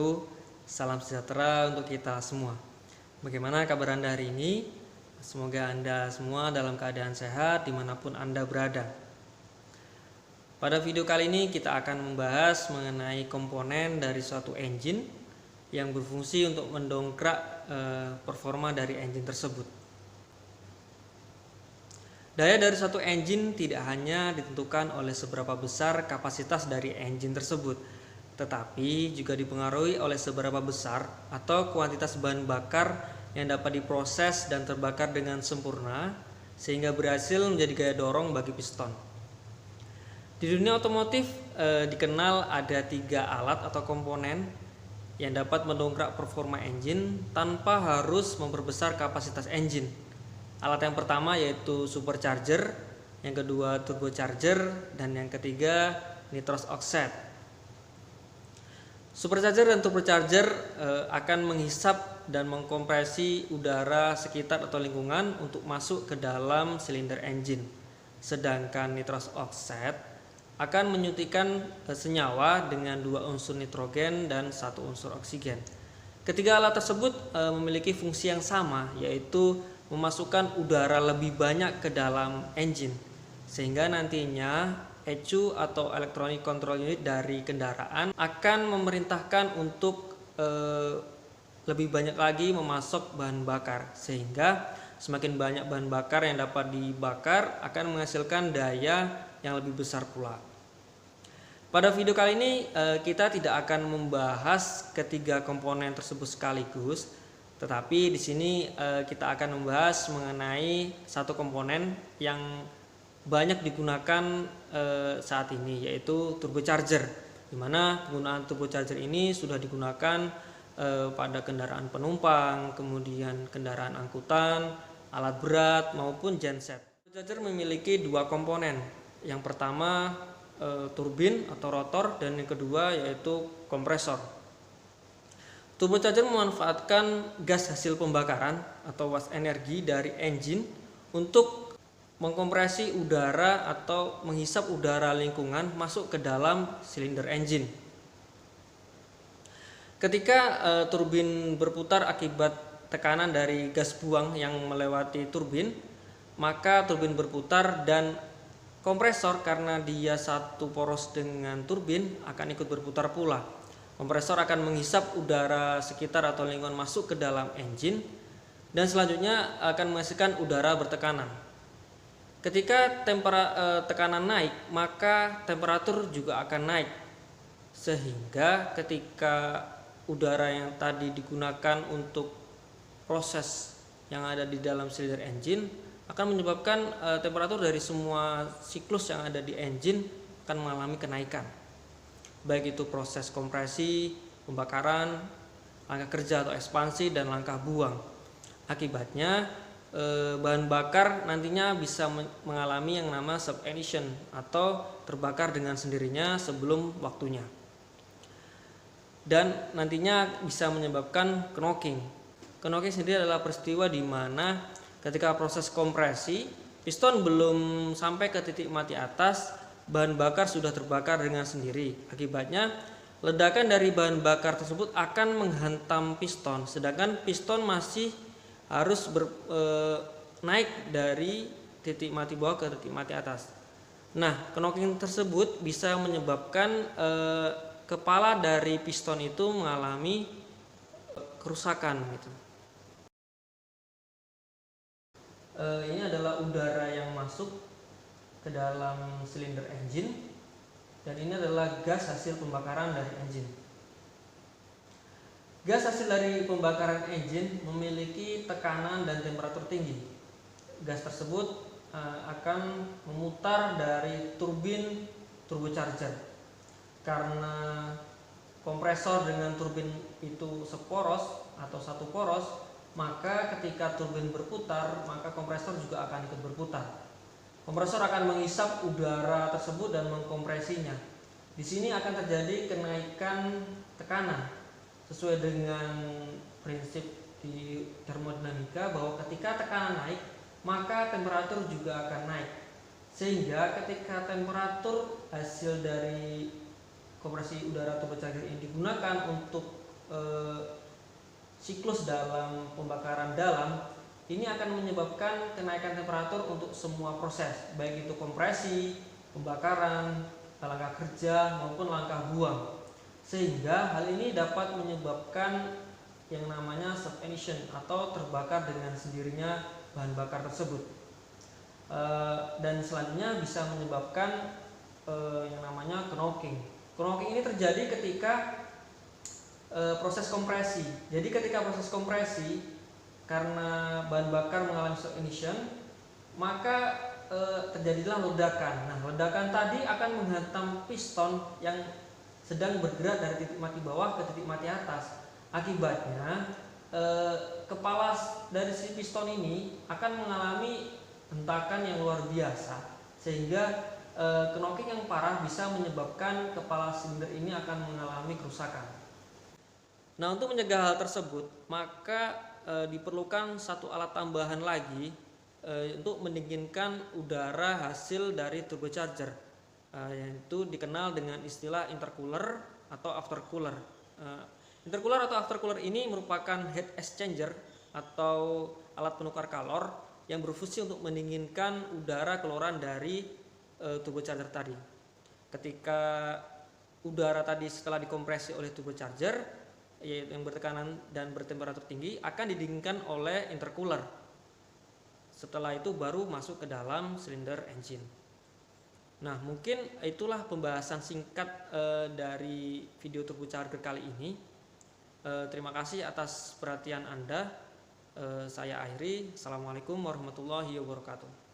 wabarakatuh. Salam sejahtera untuk kita semua. Bagaimana kabar Anda hari ini? Semoga Anda semua dalam keadaan sehat dimanapun Anda berada. Pada video kali ini kita akan membahas mengenai komponen dari suatu engine yang berfungsi untuk mendongkrak performa dari engine tersebut. Daya dari suatu engine tidak hanya ditentukan oleh seberapa besar kapasitas dari engine tersebut, tetapi juga dipengaruhi oleh seberapa besar atau kuantitas bahan bakar yang dapat diproses dan terbakar dengan sempurna sehingga berhasil menjadi gaya dorong bagi piston. Di dunia otomotif dikenal ada 3 alat atau komponen yang dapat mendongkrak performa engine tanpa harus memperbesar kapasitas engine. Alat yang pertama yaitu supercharger, yang kedua turbocharger, dan yang ketiga nitrous oxide. Supercharger dan turbocharger akan menghisap dan mengkompresi udara sekitar atau lingkungan untuk masuk ke dalam silinder engine. Sedangkan nitrous oxide akan menyuntikkan senyawa dengan 2 unsur nitrogen dan 1 unsur oksigen. Ketiga alat tersebut memiliki fungsi yang sama, yaitu memasukkan udara lebih banyak ke dalam engine, sehingga nantinya ECU atau Electronic Control Unit dari kendaraan akan memerintahkan untuk lebih banyak lagi memasok bahan bakar, sehingga semakin banyak bahan bakar yang dapat dibakar akan menghasilkan daya yang lebih besar pula. Pada video kali ini kita tidak akan membahas ketiga komponen tersebut sekaligus, tetapi di sini kita akan membahas mengenai satu komponen yang banyak digunakan saat ini, yaitu turbocharger, di mana penggunaan turbocharger ini sudah digunakan pada kendaraan penumpang, kemudian kendaraan angkutan, alat berat maupun genset. Turbocharger memiliki 2 komponen. Yang pertama turbin atau rotor, dan yang kedua yaitu kompresor. Turbocharger memanfaatkan gas hasil pembakaran atau waste energi dari engine untuk mengkompresi udara atau menghisap udara lingkungan masuk ke dalam silinder engine. Ketika turbin berputar akibat tekanan dari gas buang yang melewati turbin, maka turbin berputar dan kompresor karena dia satu poros dengan turbin akan ikut berputar pula. Kompresor akan menghisap udara sekitar atau lingkungan masuk ke dalam engine dan selanjutnya akan menghasilkan udara bertekanan. Ketika tekanan naik, maka temperatur juga akan naik, sehingga ketika udara yang tadi digunakan untuk proses yang ada di dalam silinder engine akan menyebabkan temperatur dari semua siklus yang ada di engine akan mengalami kenaikan, baik itu proses kompresi, pembakaran, langkah kerja atau ekspansi, dan langkah buang. Akibatnya bahan bakar nantinya bisa mengalami yang nama subignition atau terbakar dengan sendirinya sebelum waktunya, dan nantinya bisa menyebabkan knocking. Knocking sendiri adalah peristiwa di mana ketika proses kompresi piston belum sampai ke titik mati atas, bahan bakar sudah terbakar dengan sendiri. Akibatnya ledakan dari bahan bakar tersebut akan menghantam piston, sedangkan piston masih harus naik dari titik mati bawah ke titik mati atas. Nah, knocking tersebut bisa menyebabkan kepala dari piston itu mengalami kerusakan gitu. Ini adalah udara yang masuk ke dalam silinder engine, dan ini adalah gas hasil pembakaran dari engine. Gas hasil dari pembakaran engine memiliki tekanan dan temperatur tinggi. Gas tersebut akan memutar dari turbin turbocharger. Karena kompresor dengan turbin itu seporos atau satu poros, maka ketika turbin berputar, maka kompresor juga akan ikut berputar. Kompresor akan menghisap udara tersebut dan mengkompresinya. Di sini akan terjadi kenaikan tekanan sesuai dengan prinsip di termodinamika bahwa ketika tekanan naik, maka temperatur juga akan naik. Sehingga ketika temperatur hasil dari kompresi udara turbocharger ini digunakan untuk siklus dalam pembakaran dalam ini akan menyebabkan kenaikan temperatur untuk semua proses, baik itu kompresi, pembakaran, langkah kerja maupun langkah buang. Sehingga hal ini dapat menyebabkan yang namanya subignition atau terbakar dengan sendirinya bahan bakar tersebut. Dan selanjutnya bisa menyebabkan yang namanya knocking. Knocking ini terjadi ketika proses kompresi. Jadi ketika proses kompresi karena bahan bakar mengalami subignition, maka terjadilah ledakan. Nah, ledakan tadi akan menghantam piston yang sedang bergerak dari titik mati bawah ke titik mati atas. Akibatnya kepala dari si piston ini akan mengalami hentakan yang luar biasa, sehingga knocking yang parah bisa menyebabkan kepala silinder ini akan mengalami kerusakan. Nah, untuk mencegah hal tersebut, maka diperlukan satu alat tambahan lagi untuk mendinginkan udara hasil dari turbocharger, yaitu dikenal dengan istilah intercooler atau aftercooler. Intercooler atau aftercooler ini merupakan heat exchanger atau alat penukar kalor yang berfungsi untuk mendinginkan udara keluaran dari turbocharger tadi. Ketika udara tadi setelah dikompresi oleh turbocharger yang bertekanan dan bertemperatur tinggi akan didinginkan oleh intercooler. Setelah itu baru masuk ke dalam silinder engine. Nah, mungkin itulah pembahasan singkat dari video turbocharger kali ini. Terima kasih atas perhatian Anda. Saya akhiri. Assalamualaikum warahmatullahi wabarakatuh.